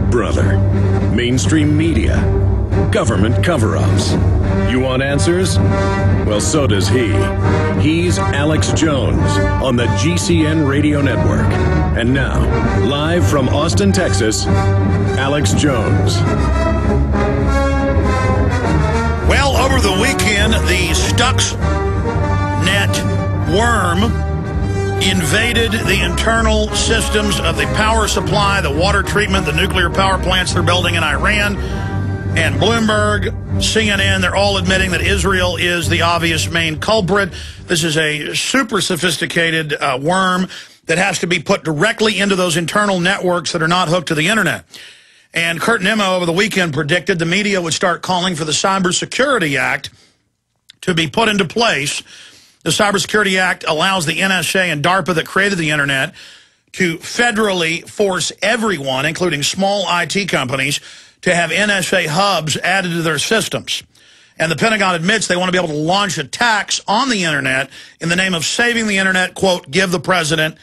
Big Brother, mainstream media, government cover-ups. You want answers? Well, so does he. He's Alex Jones on the GCN Radio Network. And now, live from Austin, Texas, Alex Jones. Well, over the weekend, the Stuxnet worm invaded the internal systems of the power supply, the water treatment, the nuclear power plants they're building in Iran. And Bloomberg, CNN, they're all admitting that Israel is the obvious main culprit. This is a super sophisticated worm that has to be put directly into those internal networks that are not hooked to the internet. And Kurt Nimmo over the weekend predicted the media would start calling for the Cybersecurity Act to be put into place. The Cybersecurity Act allows the NSA and DARPA that created the internet to federally force everyone, including small IT companies, to have NSA hubs added to their systems. And the Pentagon admits they want to be able to launch attacks on the internet in the name of saving the internet, quote, give the president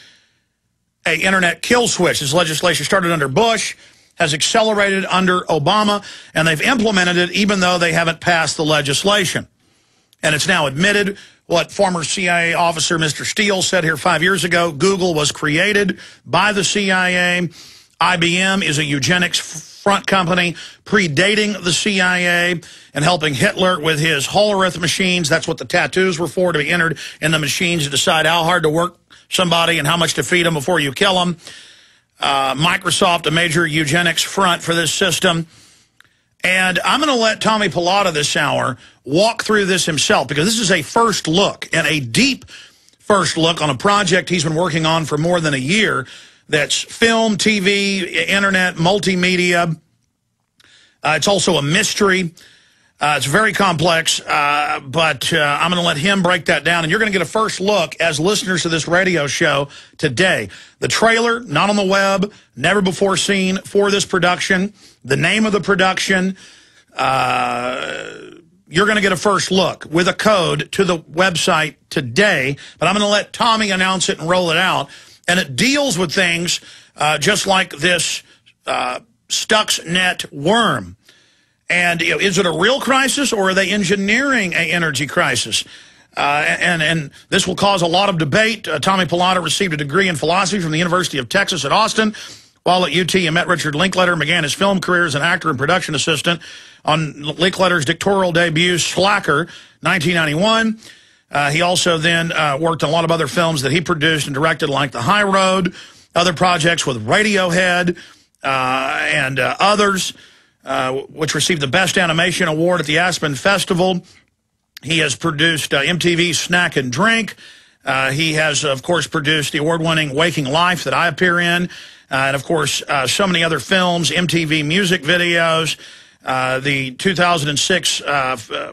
an internet kill switch. This legislation started under Bush, has accelerated under Obama, and they've implemented it even though they haven't passed the legislation. And it's now admitted what former CIA officer Mr. Steele said here 5 years ago. Google was created by the CIA. IBM is a eugenics front company predating the CIA and helping Hitler with his Hollerith machines. That's what the tattoos were for, to be entered in the machines to decide how hard to work somebody and how much to feed them before you kill them. Microsoft, a major eugenics front for this system. And I'm going to let Tommy Pallotta this hour walk through this himself, because this is a first look, and a deep first look on a project he's been working on for more than a year. That's film, TV, internet, multimedia. It's also a mystery. It's very complex, but I'm going to let him break that down. And you're going to get a first look as listeners to this radio show today. The trailer, not on the web, never before seen for this production. The name of the production. You're going to get a first look with a code to the website today. But I'm going to let Tommy announce it and roll it out. And it deals with things just like this Stuxnet worm. And is it a real crisis, or are they engineering an energy crisis? And this will cause a lot of debate. Tommy Pallotta received a degree in philosophy from the University of Texas at Austin. While at UT, he met Richard Linklater and began his film career as an actor and production assistant on Linklater's directorial debut, Slacker, 1991. He also then worked on a lot of other films that he produced and directed, like The High Road, other projects with Radiohead and others, which received the Best Animation Award at the Aspen Festival. He has produced MTV's Snack and Drink. He has, of course, produced the award-winning Waking Life that I appear in. And, of course, so many other films, MTV music videos, the 2006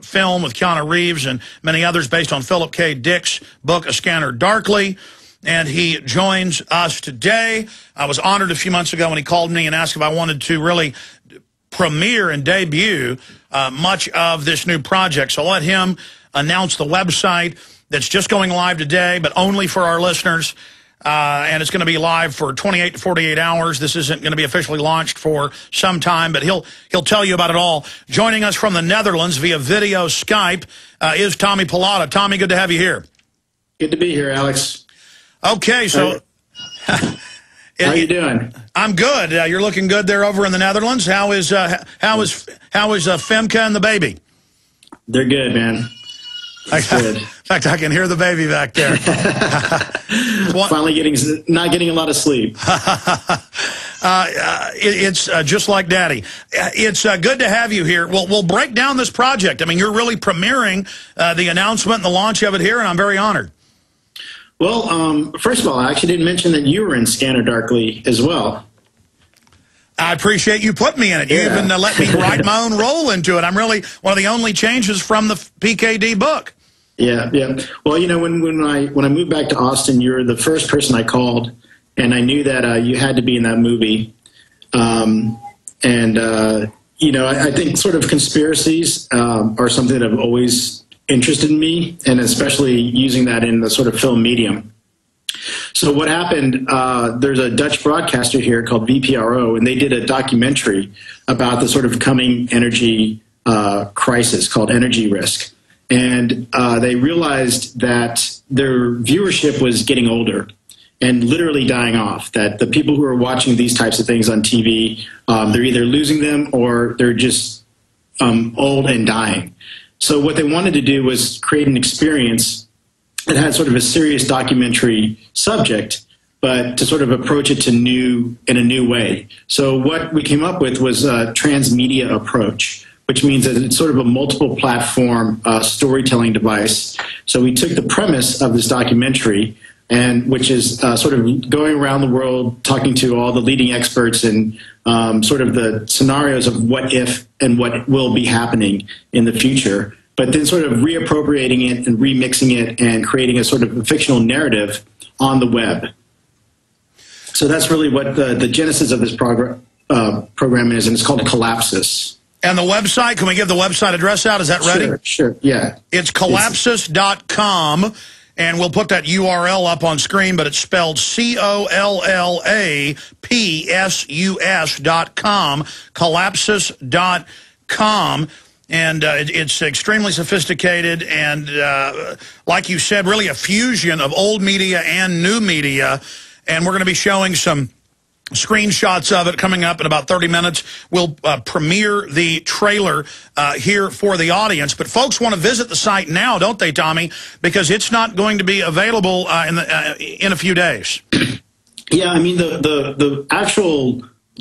film with Keanu Reeves and many others based on Philip K. Dick's book, A Scanner Darkly. And he joins us today. I was honored a few months ago when he called me and asked if I wanted to really premiere and debut much of this new project. So I'll let him announce the website that's just going live today, but only for our listeners. And it's going to be live for 28 to 48 hours. This isn't going to be officially launched for some time, but he'll tell you about it all. Joining us from the Netherlands via video Skype is Tommy Pallotta. Tommy, good to have you here. Good to be here, Alex. Okay, so how you doing? I'm good. You're looking good there over in the Netherlands. How is Femke and the baby? They're good, man. In fact, I can hear the baby back there. Finally not getting a lot of sleep. It's just like Daddy. It's good to have you here. We'll break down this project. I mean, you're really premiering the announcement and the launch of it here, and I'm very honored. Well, first of all, I actually didn't mention that you were in Scanner Darkly as well. I appreciate you putting me in it. You even let me write my own role into it. I'm really one of the only changes from the PKD book. Yeah, yeah. Well, you know, when I moved back to Austin, you were the first person I called, and I knew that you had to be in that movie. You know, I think sort of conspiracies are something that have always interested me, and especially using that in the sort of film medium. So what happened, there's a Dutch broadcaster here called VPRO, and they did a documentary about the sort of coming energy crisis called Energy Risk. And they realized that their viewership was getting older and literally dying off, that the people who are watching these types of things on TV, they're either losing them or they're just old and dying. So what they wanted to do was create an experience that had sort of a serious documentary subject, but to sort of approach it in a new way. So what we came up with was a transmedia approach, which means that it's sort of a multiple platform storytelling device. So we took the premise of this documentary, and which is sort of going around the world talking to all the leading experts and sort of the scenarios of what if and what will be happening in the future, but then sort of reappropriating it and remixing it and creating a sort of a fictional narrative on the web. So that's really what the genesis of this program is, and it's called Collapsus. And the website, can we give the website address out? Is that ready? Sure, yeah. It's collapsus.com. And we'll put that URL up on screen, but it's spelled COLLAPSUS.com, collapsus.com. And it's extremely sophisticated and, like you said, really a fusion of old media and new media. And we're going to be showing some screenshots of it coming up in about 30 minutes. We'll premiere the trailer here for the audience. But folks want to visit the site now, don't they, Tommy? Because it's not going to be available in a few days. Yeah, I mean, the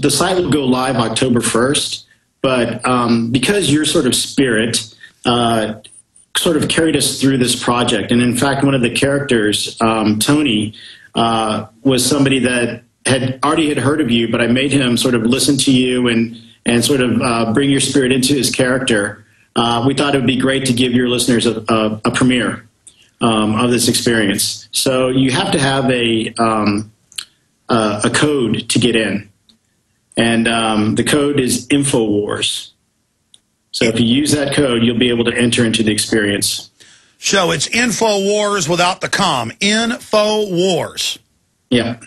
site will go live October 1st. But because your sort of spirit sort of carried us through this project. And in fact, one of the characters, Tony, was somebody that had heard of you, but I made him sort of listen to you and sort of bring your spirit into his character. We thought it would be great to give your listeners a premiere of this experience. So you have to have a code to get in, and the code is InfoWars. So if you use that code, you'll be able to enter into the experience. So it's InfoWars without the com. InfoWars. Yeah.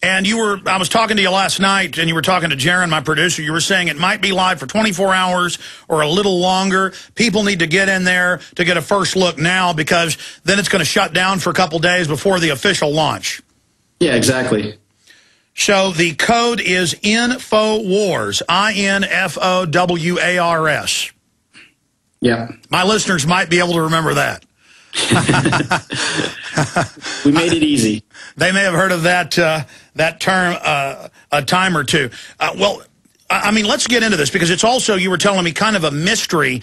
And I was talking to you last night, and you were talking to Jaron, my producer. You were saying it might be live for 24 hours or a little longer. People need to get in there to get a first look now, because then it's going to shut down for a couple days before the official launch. Yeah, exactly. So the code is InfoWars, INFOWARS. Yeah. My listeners might be able to remember that. We made it easy. They may have heard of that that term a time or two. Well, I mean, let's get into this, because it's also, you were telling me, kind of a mystery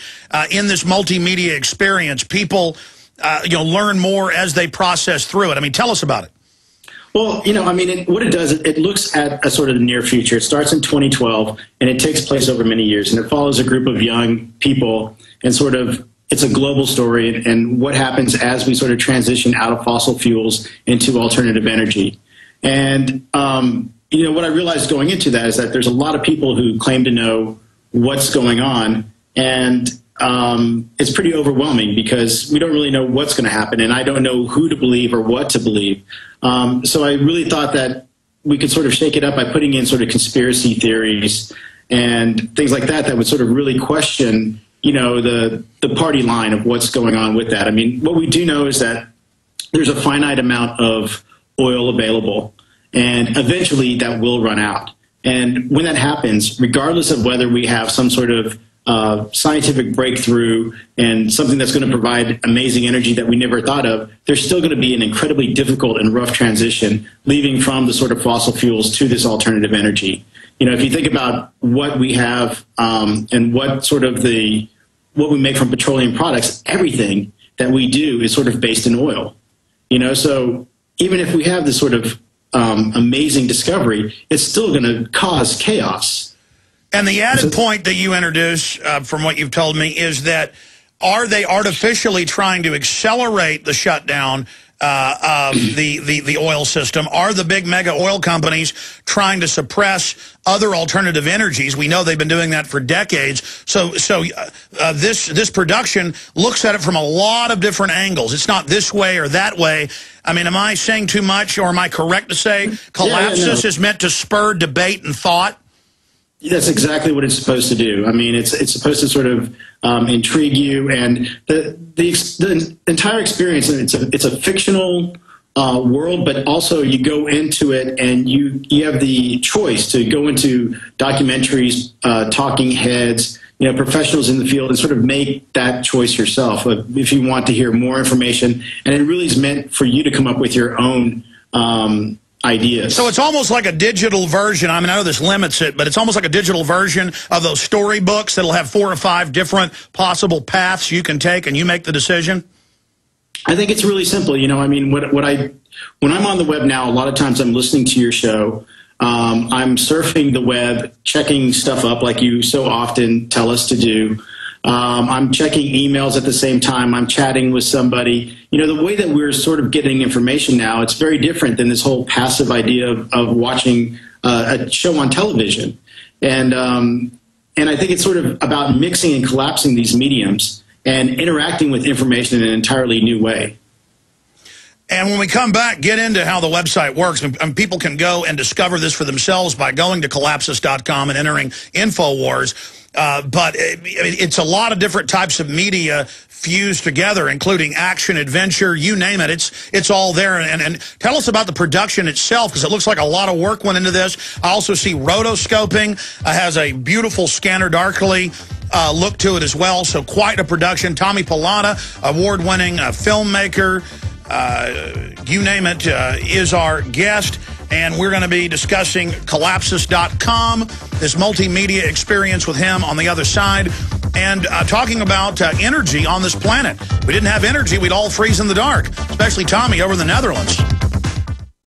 in this multimedia experience. People, learn more as they process through it. I mean, tell us about it. Well, I mean, what it does, it looks at a sort of the near future. It starts in 2012, and it takes place over many years, and it follows a group of young people, and sort of, it's a global story, and what happens as we sort of transition out of fossil fuels into alternative energy. And, what I realized going into that is that there's a lot of people who claim to know what's going on, and it's pretty overwhelming, because we don't really know what's going to happen, and I don't know who to believe or what to believe. So I really thought that we could sort of shake it up by putting in sort of conspiracy theories and things like that would sort of really question the party line of what's going on with that. I mean, what we do know is that there's a finite amount of oil available, and eventually that will run out. And when that happens, regardless of whether we have some sort of scientific breakthrough and something that's going to provide amazing energy that we never thought of, there's still going to be an incredibly difficult and rough transition leaving from the sort of fossil fuels to this alternative energy. If you think about what we have and what we make from petroleum products, everything that we do is sort of based in oil. So even if we have this sort of amazing discovery, it's still going to cause chaos. And the added point that you introduce, from what you've told me, is that are they artificially trying to accelerate the shutdown of the oil system are the big mega oil companies trying to suppress other alternative energies. We know they've been doing that for decades. So this production looks at it from a lot of different angles. It's not this way or that way. I mean, am I saying too much, or am I correct to say Collapsus is meant to spur debate and thought? That's exactly what it's supposed to do. I mean, it's supposed to sort of intrigue you, and the entire experience. It's a fictional world, but also you go into it and you have the choice to go into documentaries, talking heads, professionals in the field, and sort of make that choice yourself if you want to hear more information. And it really is meant for you to come up with your own ideas. So it's almost like a digital version. I mean, I know this limits it, but it's almost like a digital version of those storybooks that'll have 4 or 5 different possible paths you can take, and you make the decision. I think it's really simple. I mean, when I'm on the web now, a lot of times I'm listening to your show. I'm surfing the web, checking stuff up like you so often tell us to do. I'm checking emails at the same time. I'm chatting with somebody. The way that we're sort of getting information now, it's very different than this whole passive idea of watching a show on television. And I think it's sort of about mixing and collapsing these mediums and interacting with information in an entirely new way. And when we come back, get into how the website works. And people can go and discover this for themselves by going to collapsus.com and entering InfoWars. But it's a lot of different types of media fused together, including action, adventure, you name it. It's all there. And tell us about the production itself, because it looks like a lot of work went into this. I also see rotoscoping. Has a beautiful Scanner Darkly look to it as well. So quite a production. Tommy Pallotta, award-winning filmmaker, you name it, is our guest. And we're going to be discussing Collapsus.com, this multimedia experience with him on the other side, and talking about energy on this planet. If we didn't have energy, we'd all freeze in the dark, especially Tommy over in the Netherlands.